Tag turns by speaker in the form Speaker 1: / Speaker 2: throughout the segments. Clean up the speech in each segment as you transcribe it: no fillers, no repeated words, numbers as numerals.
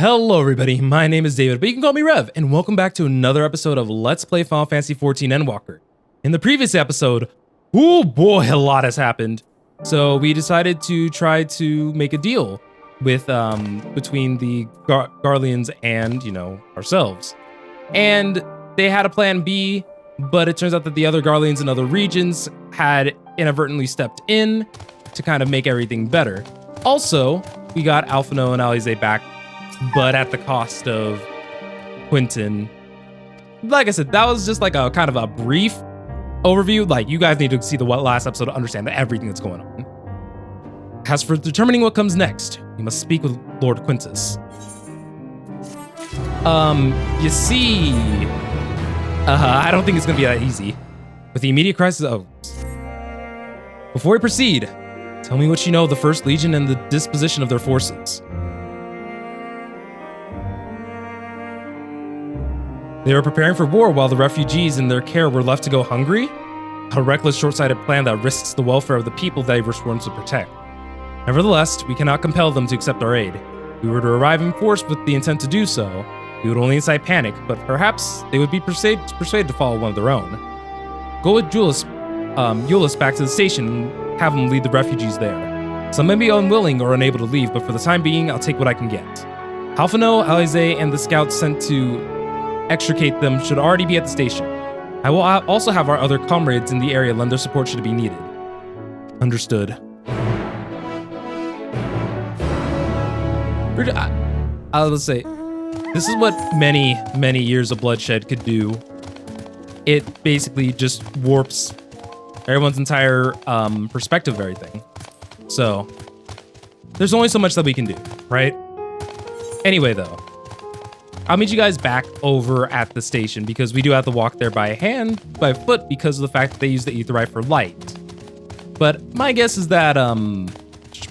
Speaker 1: Hello everybody, my name is David, but you can call me Rev, and welcome back to another episode of Let's Play Final Fantasy XIV Endwalker. In the previous episode, oh boy, a lot has happened. So we decided to try to make a deal with between the Garleans and, ourselves. And they had a plan B, but it turns out that the other Garleans in other regions had inadvertently stepped in to kind of make everything better. Also, we got Alphino and Alize back, but at the cost of Quentin. Like I said, that was just like a kind of a brief overview. Like, you guys need to see the last episode to understand everything that's going on. As for determining what comes next, you must speak with Lord Quintus. You see, I don't think it's gonna be that easy. With the immediate crisis, before we proceed, tell me what you know of the First Legion and the disposition of their forces. They were preparing for war while the refugees in their care were left to go hungry? A reckless, short-sighted plan that risks the welfare of the people they were sworn to protect. Nevertheless, we cannot compel them to accept our aid. If we were to arrive in force with the intent to do so, we would only incite panic, but perhaps they would be persuaded to follow one of their own. Go with Euless back to the station and have him lead the refugees there. Some may be unwilling or unable to leave, but for the time being, I'll take what I can get. Alphino, Alize, and the scouts sent to extricate them should already be at the station. I will also have our other comrades in the area lend their support should it be needed. Understood. I'll say, this is what many years of bloodshed could do. It basically just warps everyone's entire perspective of everything. So, there's only so much that we can do, right? Anyway, though, I'll meet you guys back over at the station because we do have to walk there by foot because of the fact that they use the Aetheryte for light. But my guess is that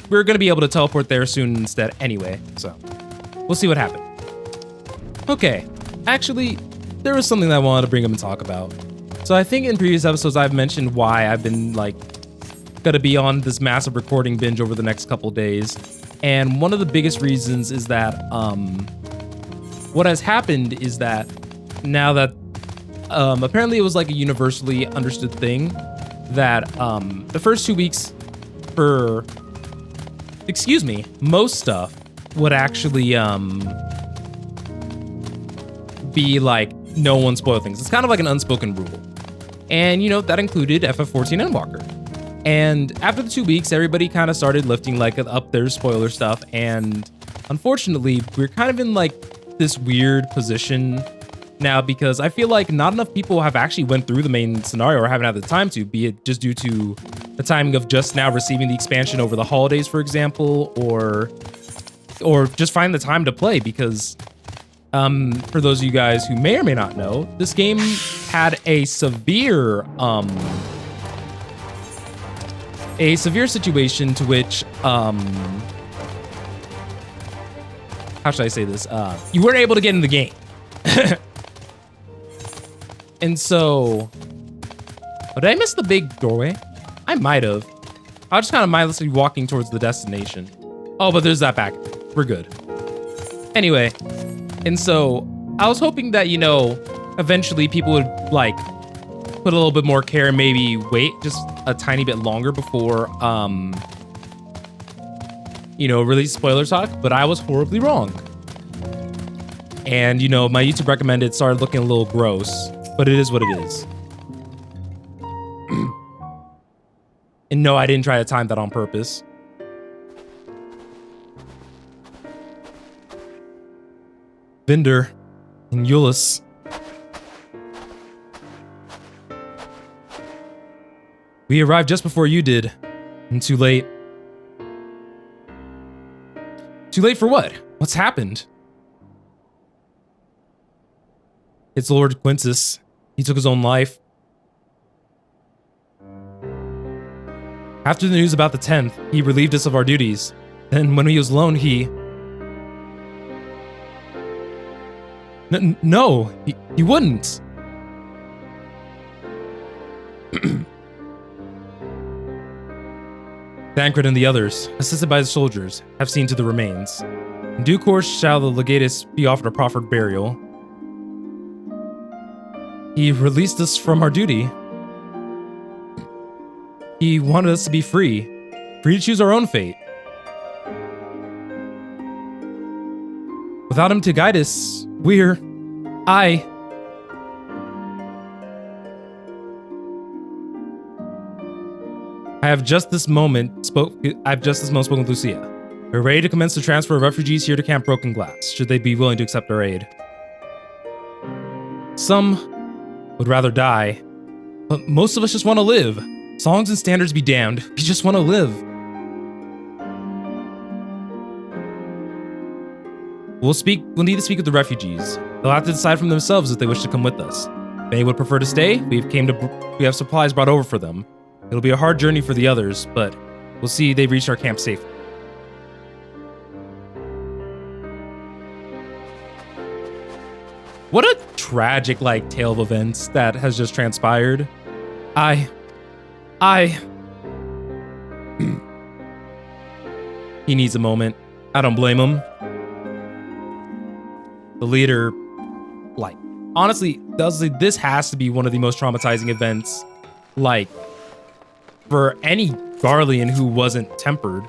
Speaker 1: we're going to be able to teleport there soon instead anyway, so we'll see what happens. Okay, actually, there was something that I wanted to bring up and talk about. So I think in previous episodes I've mentioned why I've been gonna be on this massive recording binge over the next couple days. And one of the biggest reasons is that what has happened is that now that apparently it was like a universally understood thing that the first 2 weeks for, most stuff would actually be like no one spoil things. It's kind of like an unspoken rule. And that included FF14 Endwalker. And after the 2 weeks, everybody kind of started lifting up their spoiler stuff. And unfortunately, we're kind of in this weird position now because I feel like not enough people have actually went through the main scenario or haven't had the time to, be it just due to the timing of just now receiving the expansion over the holidays, for example, or just find the time to play because for those of you guys who may or may not know, this game had a severe situation to which how should I say this? You weren't able to get in the game. And so, did I miss the big doorway? I might have. I was just kind of mindlessly walking towards the destination. Oh, but there's that back. We're good. Anyway, and so I was hoping that, eventually people would put a little bit more care and maybe wait just a tiny bit longer before, release spoiler talk, but I was horribly wrong. And, my YouTube recommended started looking a little gross, but it is what it is. And no, I didn't try to time that on purpose. Vinder and Euless. We arrived just before you did, and too late. Too late for what? What's happened? It's Lord Quintus. He took his own life. After the news about the 10th, he relieved us of our duties. Then when he was alone, he... No, he wouldn't. Thancred and the others, assisted by the soldiers, have seen to the remains. In due course shall the legatus be offered a proffered burial. He released us from our duty. He wanted us to be free to choose our own fate. Without him to guide us, I have just this moment spoken with Lucia. We're ready to commence the transfer of refugees here to Camp Broken Glass, should they be willing to accept our aid. Some would rather die, but most of us just want to live. Songs and standards be damned, we just want to live. We'll need to speak with the refugees. They'll have to decide for themselves if they wish to come with us. If they would prefer to stay, we have supplies brought over for them. It'll be a hard journey for the others, but we'll see they've reached our camp safely. What a tragic, tale of events that has just transpired. He needs a moment. I don't blame him. The leader, honestly, this has to be one of the most traumatizing events, for any Garlean who wasn't tempered.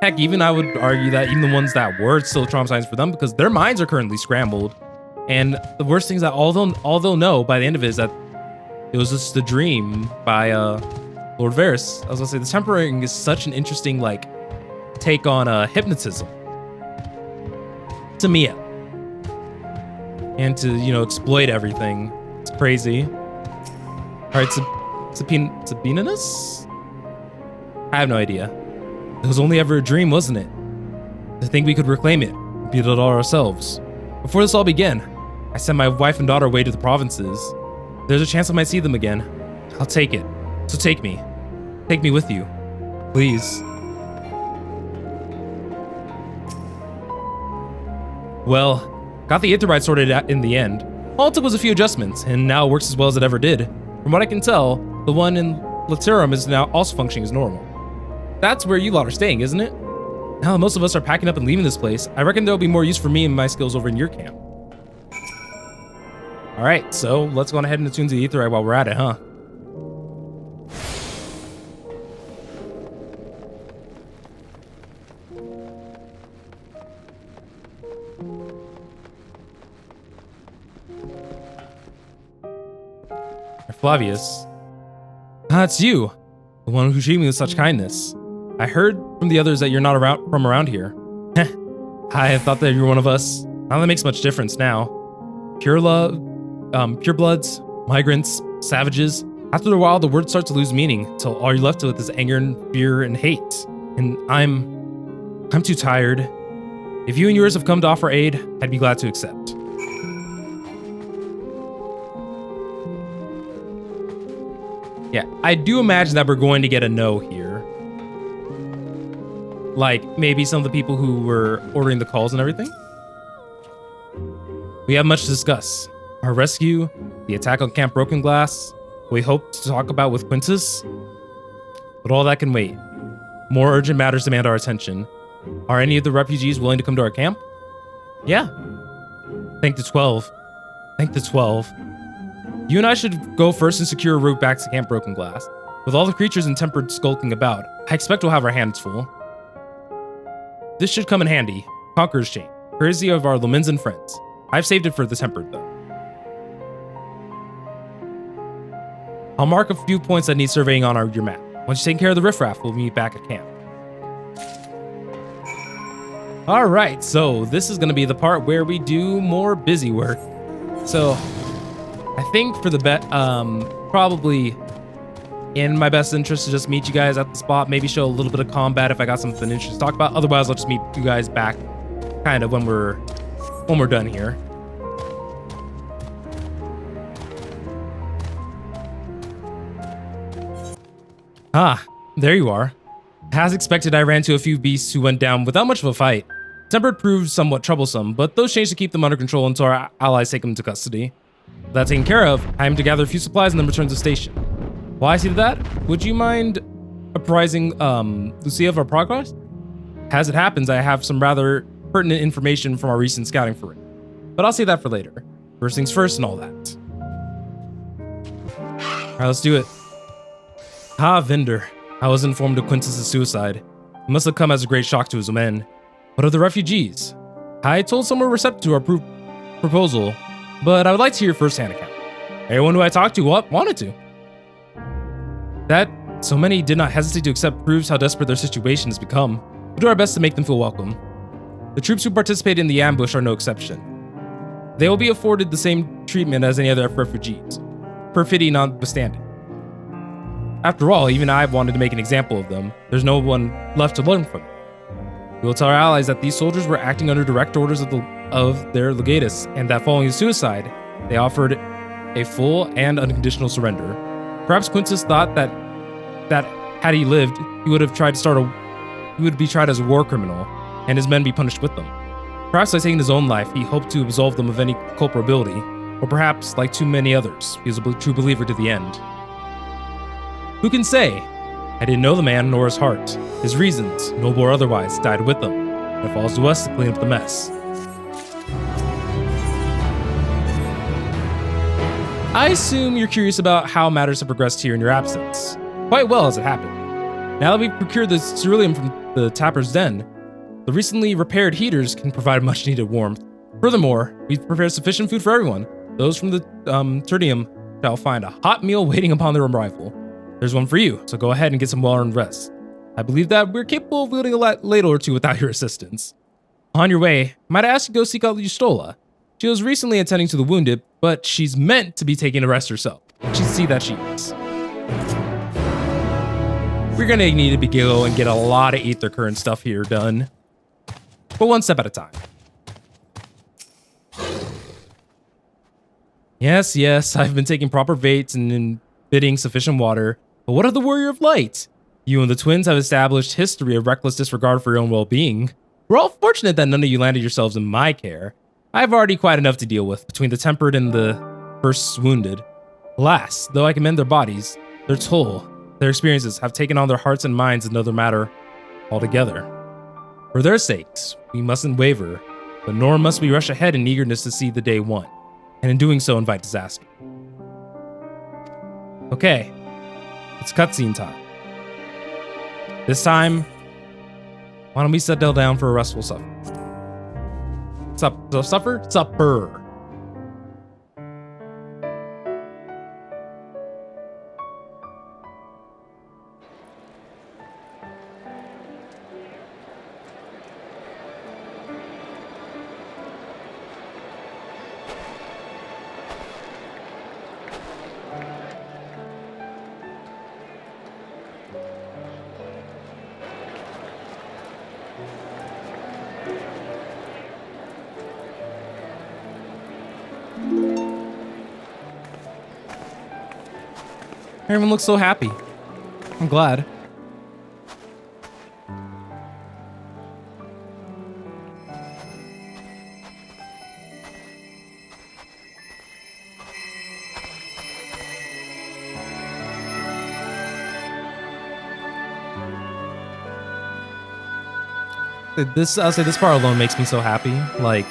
Speaker 1: Heck, even I would argue that even the ones that were still traumatizing for them, because their minds are currently scrambled. And the worst thing is that all they'll know by the end of it is that it was just a dream by Lord Varys. I was gonna say, the tempering is such an interesting take on hypnotism. To me, and to exploit everything. It's crazy. All right, Sabinus? I have no idea. It was only ever a dream, wasn't it? To think we could reclaim it, build it all ourselves. Before this all began, I sent my wife and daughter away to the provinces. There's a chance I might see them again. I'll take it. So take me. Take me with you. Please. Well, got the Aetherite sorted out in the end. All it took was a few adjustments, and now it works as well as it ever did. From what I can tell, the one in Laterum is now also functioning as normal. That's where you lot are staying, isn't it? Now that most of us are packing up and leaving this place, I reckon there'll be more use for me and my skills over in your camp. Alright, so let's go on ahead and attune to the Aetherite while we're at it, huh? Flavius. Ah, it's you. The one who treated me with such kindness. I heard from the others that you're not from around here. I thought that you were one of us. Not that makes much difference now. Purebloods, migrants, savages. After a while, the word starts to lose meaning, till all you're left with is anger and fear and hate. And I'm too tired. If you and yours have come to offer aid, I'd be glad to accept. Yeah, I do imagine that we're going to get a no here. Maybe some of the people who were ordering the calls and everything. We have much to discuss. Our rescue, the attack on Camp Broken Glass, we hope to talk about with Quintus. But all that can wait. More urgent matters demand our attention. Are any of the refugees willing to come to our camp? Yeah. Thank the 12. Thank the 12. You and I should go first and secure a route back to Camp Broken Glass. With all the creatures and tempered skulking about, I expect we'll have our hands full. This should come in handy. Conqueror's Chain, courtesy of our Lominsan friends. I've saved it for the tempered, though. I'll mark a few points that need surveying on your map. Once you take care of the riffraff, we'll meet back at camp. All right, so this is going to be the part where we do more busy work. So I think for the probably in my best interest to just meet you guys at the spot, maybe show a little bit of combat if I got something interesting to talk about. Otherwise, I'll just meet you guys back kind of when we're done here. Ah, there you are. As expected, I ran into a few beasts who went down without much of a fight. Tempered proved somewhat troublesome, but those changed to keep them under control until our allies take them to custody. With that taken care of, I aim to gather a few supplies and then return to the station. While I see to that, would you mind apprising Lucia of our progress? As it happens, I have some rather pertinent information from our recent scouting foray. But I'll save that for later. First things first and all that. Alright, let's do it. Vendor. I was informed of Quintus's suicide. It must have come as a great shock to his men. What of the refugees? I told some were receptive to our proposal, but I would like to hear firsthand account. Everyone who I talked to wanted to. That so many did not hesitate to accept proves how desperate their situation has become. We'll do our best to make them feel welcome. The troops who participated in the ambush are no exception. They will be afforded the same treatment as any other refugees, perfidy notwithstanding. After all, even I wanted to make an example of them. There's no one left to learn from. We will tell our allies that these soldiers were acting under direct orders of their legatus, and that following his suicide, they offered a full and unconditional surrender. Perhaps Quintus thought that had he lived, he would be tried as a war criminal, and his men be punished with them. Perhaps by taking his own life, he hoped to absolve them of any culpability, or perhaps, like too many others, he was a true believer to the end. Who can say? I didn't know the man nor his heart. His reasons, noble or otherwise, died with them. And it falls to us to clean up the mess. I assume you're curious about how matters have progressed here in your absence. Quite well, as it happened. Now that we've procured the ceruleum from the tapper's den, the recently repaired heaters can provide much-needed warmth. Furthermore, we've prepared sufficient food for everyone. Those from the tertium shall find a hot meal waiting upon their arrival. There's one for you, so go ahead and get some well-earned rest. I believe that we're capable of wielding a ladle or two without your assistance. On your way, might I ask you to go seek out Justola? She was recently attending to the wounded, but she's meant to be taking a rest herself. You should see that she is. We're gonna need to go and get a lot of Aether Current stuff here done. But one step at a time. Yes, I've been taking proper baits and bidding sufficient water. But what of the Warrior of Light? You and the twins have established history of reckless disregard for your own well-being. We're all fortunate that none of you landed yourselves in my care. I have already quite enough to deal with between the tempered and the first wounded. Alas, though I commend their bodies, their toll, their experiences have taken on their hearts and minds another matter altogether. For their sakes, we mustn't waver, but nor must we rush ahead in eagerness to see the day won, and in doing so invite disaster. Okay, it's cutscene time. This time, why don't we settle down for a restful supper? Supper. Everyone looks so happy. I'm glad. I'll say this part alone makes me so happy. Like,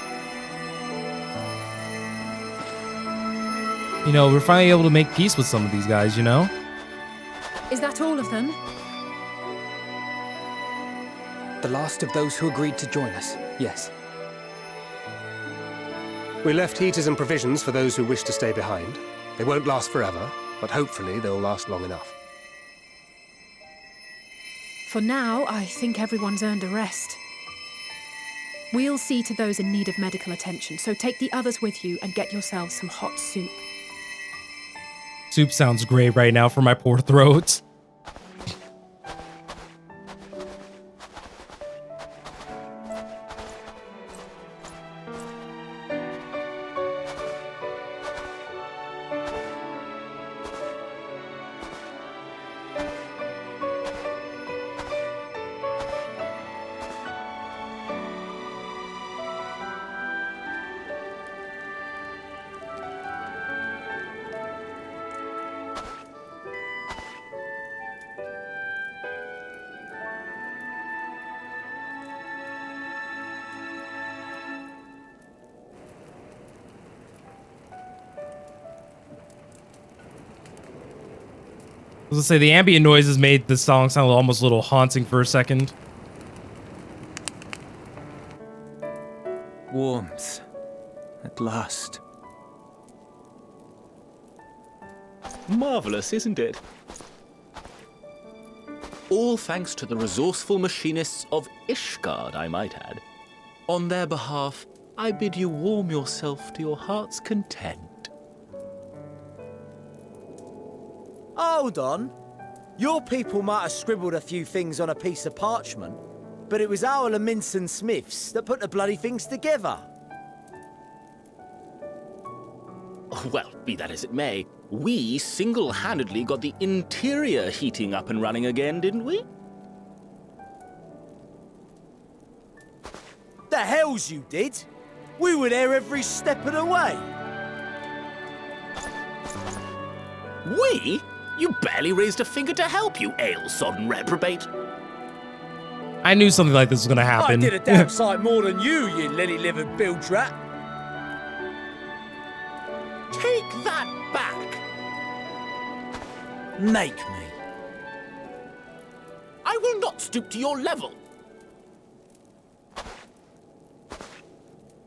Speaker 1: you know, we're finally able to make peace with some of these guys, you know?
Speaker 2: Is that all of them?
Speaker 3: The last of those who agreed to join us, yes.
Speaker 4: We left heaters and provisions for those who wish to stay behind. They won't last forever, but hopefully they'll last long enough.
Speaker 2: For now, I think everyone's earned a rest. We'll see to those in need of medical attention, so take the others with you and get yourselves some hot soup.
Speaker 1: Soup sounds great right now for my poor throat. I was gonna say the ambient noises made the song sound almost a little haunting for a second.
Speaker 3: Warmth. At last.
Speaker 5: Marvelous, isn't it? All thanks to the resourceful machinists of Ishgard, I might add. On their behalf, I bid you warm yourself to your heart's content.
Speaker 6: Hold on. Your people might have scribbled a few things on a piece of parchment, but it was our Leminson Smiths that put the bloody things together.
Speaker 5: Well, be that as it may, we single-handedly got the interior heating up and running again, didn't we?
Speaker 6: The hells you did! We were there every step of the way.
Speaker 5: We? You barely raised a finger to help, you ale-sodden reprobate.
Speaker 1: I knew something like this was gonna
Speaker 6: I
Speaker 1: happen.
Speaker 6: did a damn sight more than you lily-livered bilge rat.
Speaker 5: Take that back!
Speaker 6: Make me.
Speaker 5: I will not stoop to your level.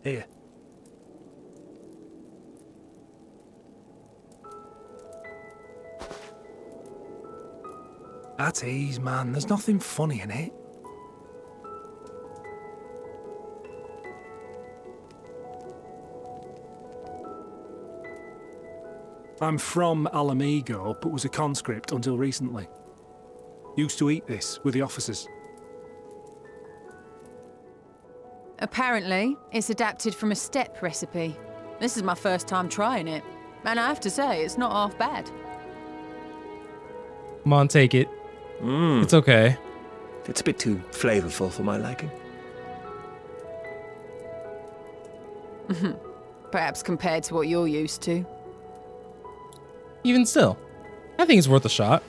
Speaker 4: Here. At ease, man. There's nothing funny in it. I'm from Alamigo, but was a conscript until recently. Used to eat this with the officers.
Speaker 7: Apparently, it's adapted from a steppe recipe. This is my first time trying it, and I have to say, it's not half bad.
Speaker 1: Come on, take it. It's okay.
Speaker 8: It's a bit too flavorful for my liking.
Speaker 7: Perhaps compared to what you're used to.
Speaker 1: Even still, I think it's worth a shot.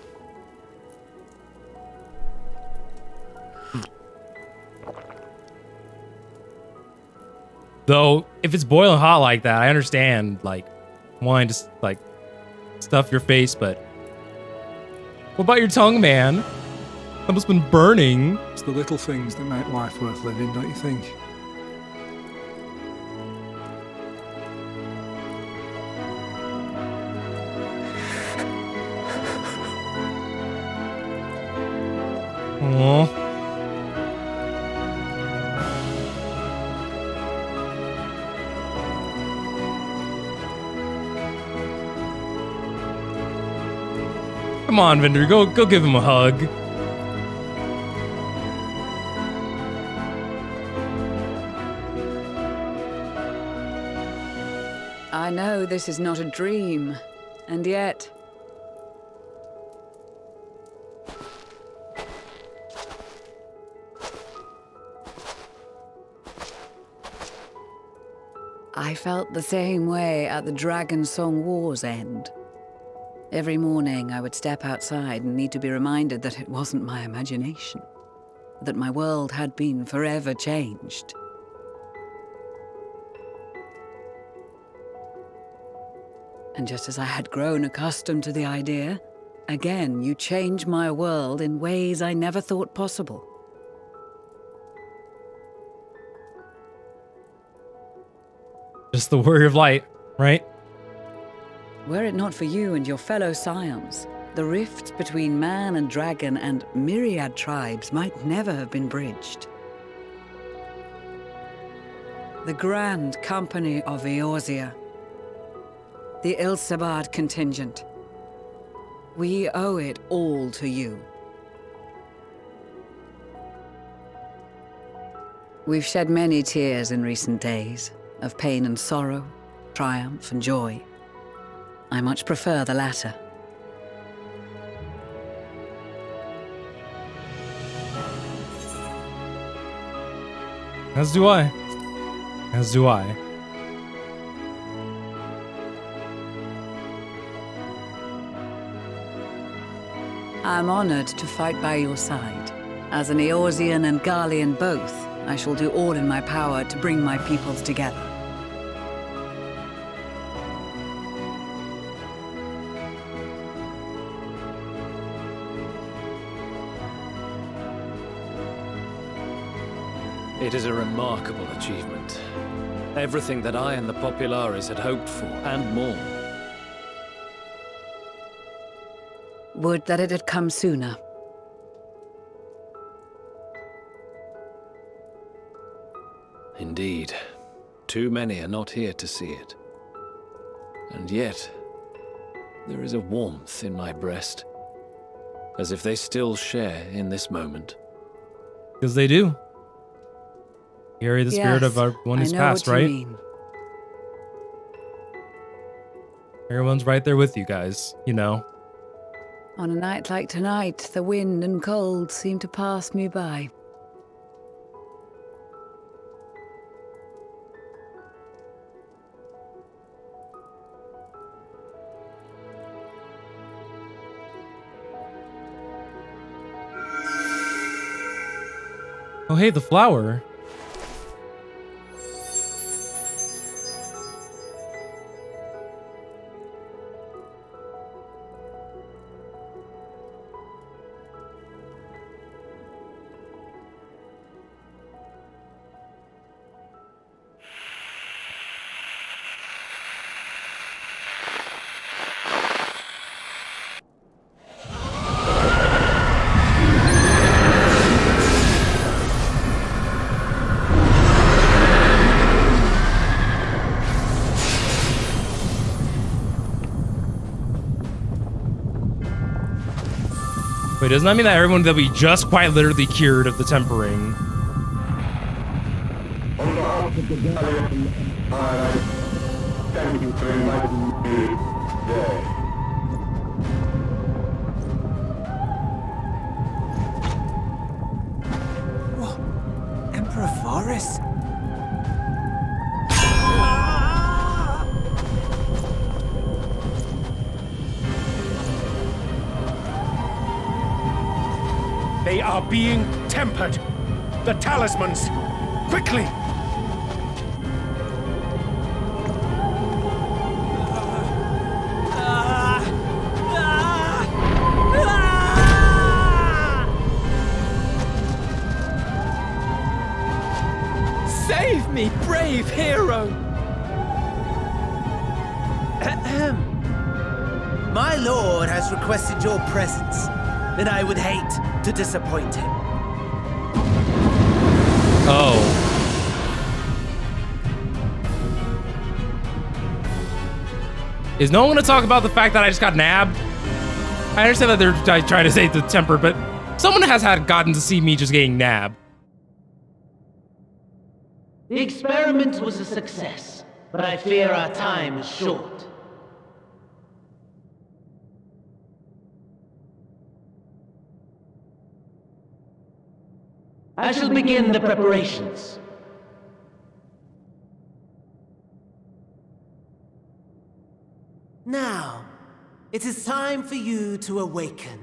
Speaker 1: Though, if it's boiling hot like that, I understand, like, wanting to, like, stuff your face, but... What about your tongue, man? That must have been burning.
Speaker 4: It's the little things that make life worth living, don't you think?
Speaker 1: Aww. Come on, Vendor, go give him a hug.
Speaker 9: I know this is not a dream, and yet... I felt the same way at the Dragon Song War's end. Every morning I would step outside and need to be reminded that it wasn't my imagination, that my world had been forever changed. And just as I had grown accustomed to the idea, again you change my world in ways I never thought possible.
Speaker 1: Just the Warrior of Light, right?
Speaker 9: Were it not for you and your fellow scions, the rift between man and dragon and myriad tribes might never have been bridged. The Grand Company of Eorzea, the Ilsabard contingent, we owe it all to you. We've shed many tears in recent days, of pain and sorrow, triumph and joy. I much prefer the latter.
Speaker 1: As do I. As do I.
Speaker 9: I'm honored to fight by your side. As an Eorzean and Garlean both, I shall do all in my power to bring my peoples together.
Speaker 10: It is a remarkable achievement. Everything that I and the Populares had hoped for, and more.
Speaker 9: Would that it had come sooner.
Speaker 10: Indeed. Too many are not here to see it. And yet, there is a warmth in my breast, as if they still share in this moment.
Speaker 1: Because they do. Carry the spirit of our one who's passed, right?
Speaker 9: Mean.
Speaker 1: Everyone's right there with you guys, you know.
Speaker 9: On a night like tonight, the wind and cold seem to pass me by.
Speaker 1: Oh, hey, the flower. Wait, doesn't that mean that everyone that we just quite literally cured of the tempering?
Speaker 11: On behalf of the Galleon, I thank you for inviting me today.
Speaker 6: What? Emperor Varus?
Speaker 12: They are being tempered. The talismans! Quickly!
Speaker 6: Save me, brave hero! Ahem. My lord has requested your presence, and I would hate to disappoint him.
Speaker 1: Oh. Is no one going to talk about the fact that I just got nabbed? I understand that they're trying to save the temper, but someone has gotten to see me just getting nabbed.
Speaker 13: The experiment was a success, but I fear our time is short. I shall begin the preparations.
Speaker 6: Now, it is time for you to awaken.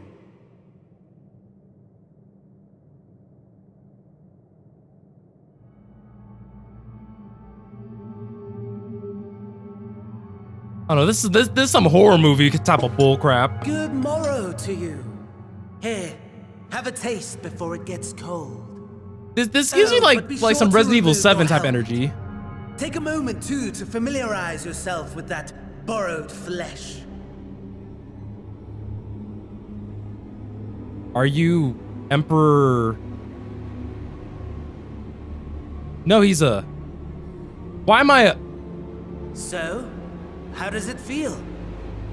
Speaker 1: Oh no, this is some horror movie type of bullcrap.
Speaker 6: Good morrow to you. Here, have a taste before it gets cold.
Speaker 1: This gives me like some Resident Evil 7 type energy.
Speaker 6: Take a moment too to familiarize yourself with that borrowed flesh.
Speaker 1: Are you Emperor? No, he's a. Why am I a?
Speaker 6: So, how does it feel?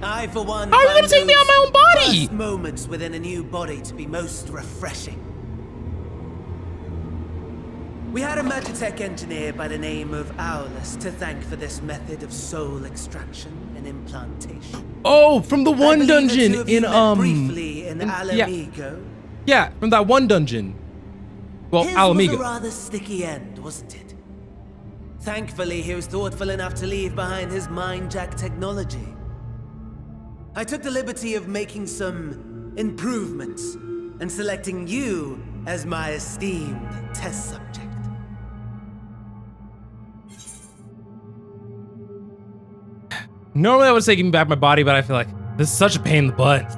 Speaker 6: I, for one,
Speaker 1: how are you gonna take me out of my own body?
Speaker 6: First moments within a new body to be most refreshing. We had a Magitech engineer by the name of Aulus to thank for this method of soul extraction and implantation.
Speaker 1: Oh, from the one dungeon in
Speaker 6: briefly in Alamigo.
Speaker 1: Yeah, from that one dungeon. Well,
Speaker 6: His
Speaker 1: Alamigo.
Speaker 6: was a rather sticky end, wasn't it? Thankfully, he was thoughtful enough to leave behind his mind-jack technology. I took the liberty of making some improvements and selecting you as my esteemed test subject.
Speaker 1: Normally I would say give me back my body, but I feel like this is such a pain in the butt.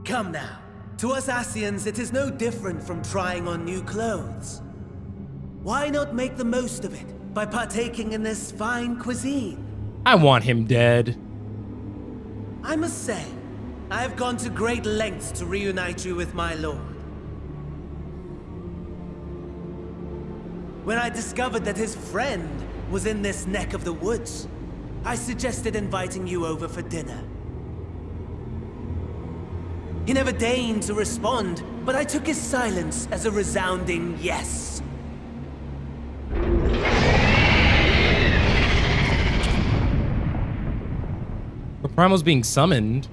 Speaker 6: Come now, To us Asians, it is no different from trying on new clothes. Why not make the most of it by partaking in this fine cuisine?
Speaker 1: I want him dead.
Speaker 6: I must say, I have gone to great lengths to reunite you with my lord. When I discovered that his friend was in this neck of the woods, I suggested inviting you over for dinner. He never deigned to respond, but I took his silence as a resounding yes.
Speaker 1: The Primal's being summoned.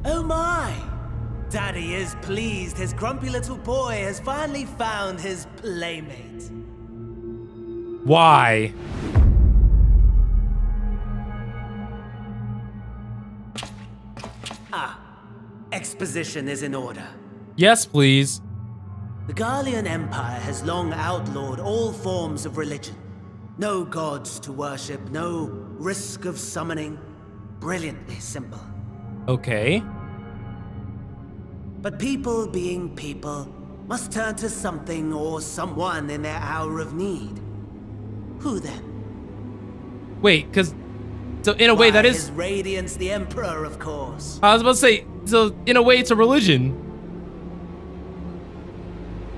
Speaker 6: Oh my! Daddy is pleased his grumpy little boy has finally found his playmate.
Speaker 1: Why?
Speaker 6: Exposition is in order.
Speaker 1: Yes, please.
Speaker 6: The Garlean Empire has long outlawed all forms of religion. No gods to worship, no risk of summoning. Brilliantly simple.
Speaker 1: Okay.
Speaker 6: But people being people must turn to something or someone in their hour of need. Who then?
Speaker 1: Wait, because so in a way that is
Speaker 6: His Radiance the Emperor, of course.
Speaker 1: I was about to say, so in a way it's a religion.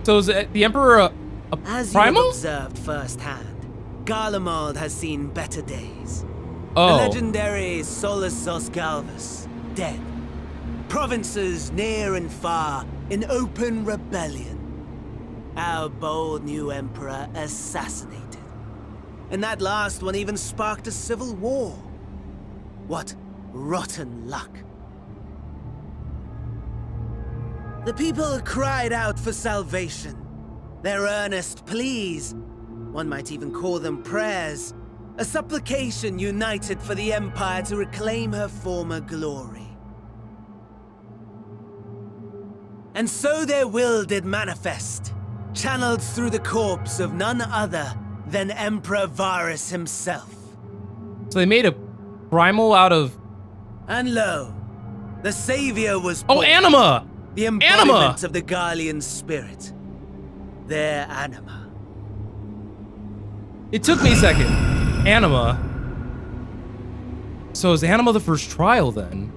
Speaker 1: So is the Emperor a
Speaker 6: As
Speaker 1: primal?
Speaker 6: you have observed firsthand, Garlemald has seen better days.
Speaker 1: Oh.
Speaker 6: The legendary Solus Galvus, dead. Provinces near and far in open rebellion. Our bold new emperor assassinated. And that last one even sparked a civil war. What rotten luck. The people cried out for salvation. Their earnest pleas, one might even call them prayers, a supplication united for the Empire to reclaim her former glory. And so their will did manifest, channeled through the corpse of none other than Emperor Varus himself.
Speaker 1: So they made a primal out of...
Speaker 6: And lo, the savior was
Speaker 1: Oh,
Speaker 6: born.
Speaker 1: Anima!
Speaker 6: The embodiment of the Garlean spirit. Their anima.
Speaker 1: It took me a second. Anima. So is Anima the first trial then?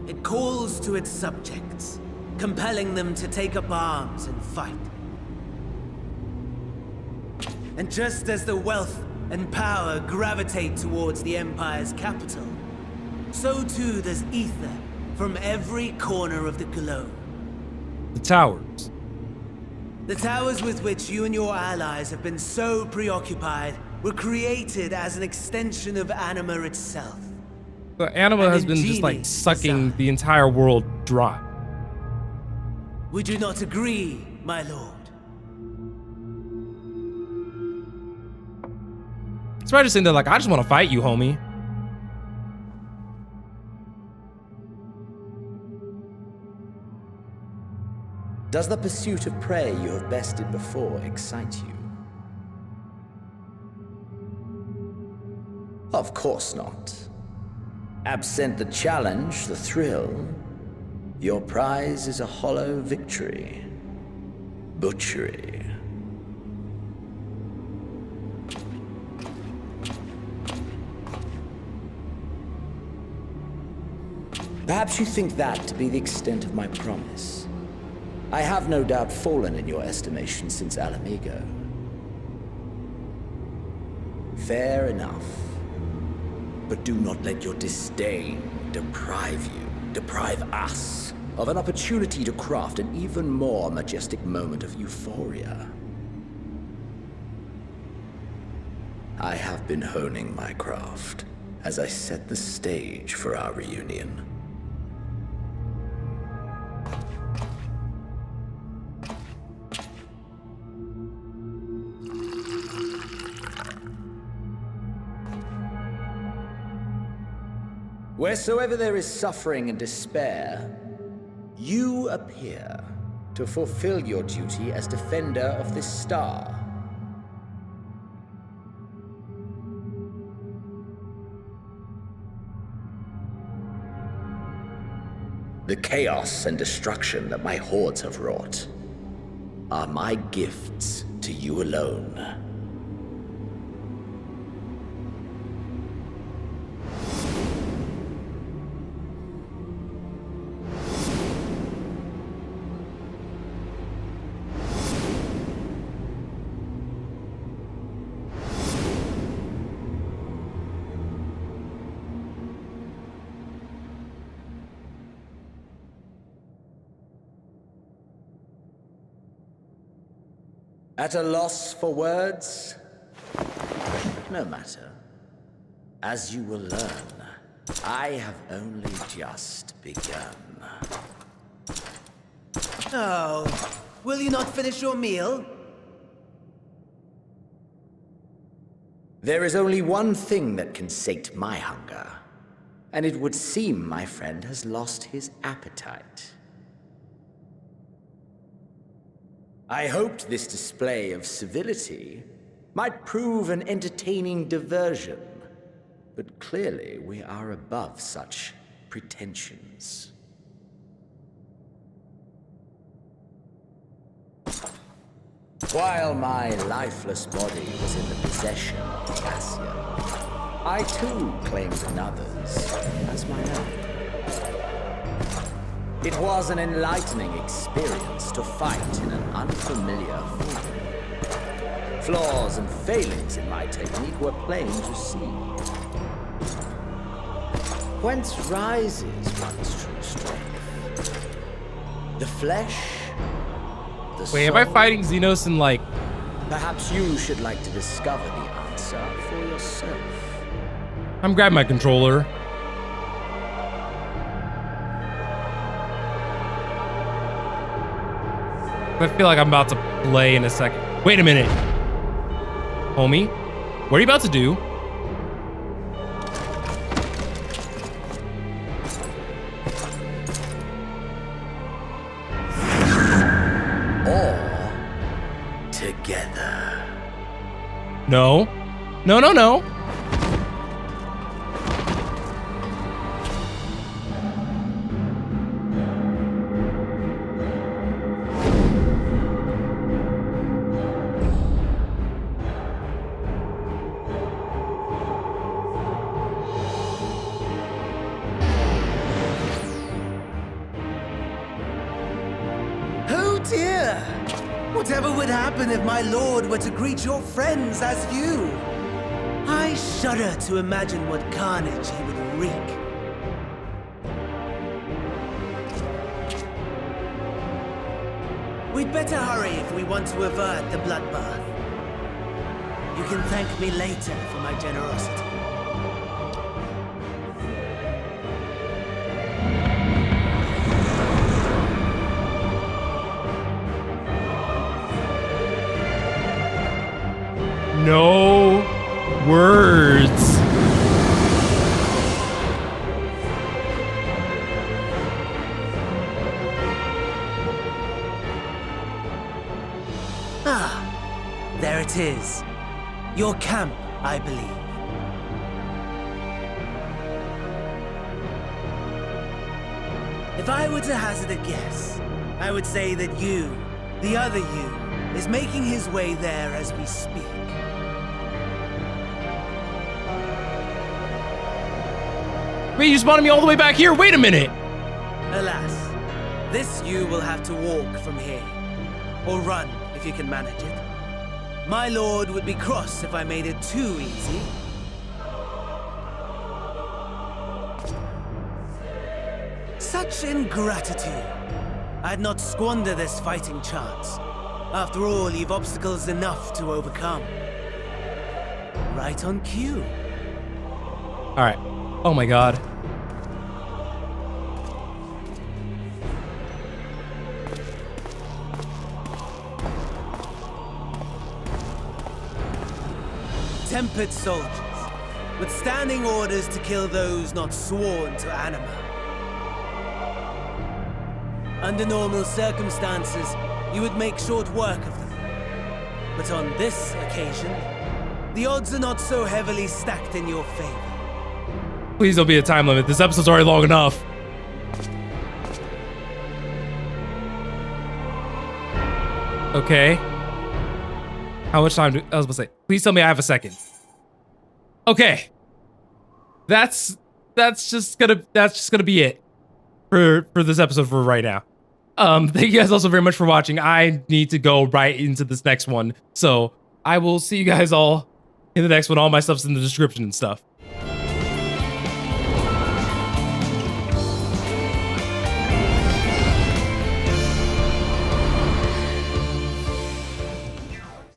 Speaker 6: It calls to its subjects, compelling them to take up arms and fight. And just as the wealth and power gravitate towards the Empire's capital, so too does ether from every corner of the globe.
Speaker 1: The towers.
Speaker 6: The towers with which you and your allies have been so preoccupied were created as an extension of Anima itself.
Speaker 1: So Anima has been just like sucking the entire world dry.
Speaker 6: Would you not agree, my lord?
Speaker 1: It's right to say that like, I just want to fight you, homie.
Speaker 14: Does the pursuit of prey you have bested before excite you? Of course not. Absent the challenge, the thrill, your prize is a hollow victory. Butchery. Perhaps you think that to be the extent of my promise. I have no doubt fallen in your estimation since Alamigo. Fair enough. But do not let your disdain deprive us, of an opportunity to craft an even more majestic moment of euphoria. I have been honing my craft as I set the stage for our reunion. Wheresoever there is suffering and despair, you appear to fulfill your duty as defender of this star. The chaos and destruction that my hordes have wrought are my gifts to you alone. At a loss for words? No matter. As you will learn, I have only just begun.
Speaker 6: Oh, will you not finish your meal?
Speaker 14: There is only one thing that can sate my hunger, and it would seem my friend has lost his appetite. I hoped this display of civility might prove an entertaining diversion, but clearly we are above such pretensions. While my lifeless body was in the possession of Cassian, I too claimed another's as my own. It was an enlightening experience to fight in an unfamiliar form. Flaws and failings in my technique were plain to see. Whence rises one's true strength? The flesh? The
Speaker 1: Wait, am I
Speaker 14: soul?
Speaker 1: fighting Xenos in like...
Speaker 14: Perhaps you should like to discover the answer for yourself.
Speaker 1: I'm grabbing my controller. I feel like I'm about to play in a second. Wait a minute. Homie, what are you about to do?
Speaker 14: All together.
Speaker 1: No. No, no, no.
Speaker 6: Whatever would happen if my lord were to greet your friends as you? I shudder to imagine what carnage he would wreak. We'd better hurry if we want to avert the bloodbath. You can thank me later for my generosity.
Speaker 1: No words.
Speaker 6: Ah, there it is. Your camp, I believe. If I were to hazard a guess, I would say that you, the other you, is making his way there as we speak.
Speaker 1: Wait, you spotted me all the way back here? Wait a minute!
Speaker 6: Alas, this you will have to walk from here. Or run, if you can manage it. My lord would be cross if I made it too easy. Such ingratitude. I'd not squander this fighting chance. After all, you've obstacles enough to overcome. Right on cue.
Speaker 1: Alright. Oh my god.
Speaker 6: Tempered soldiers, withstanding orders to kill those not sworn to Anima. Under normal circumstances, you would make short work of them. But on this occasion, the odds are not so heavily stacked in your favor.
Speaker 1: Please don't be a time limit. This episode's already long enough. Okay. How much time I was gonna say, please tell me I have a second. Okay. That's just gonna be it for this episode for right now. Thank you guys also very much for watching. I need to go right into this next one. So I will see you guys all in the next one. All my stuff's in the description and stuff.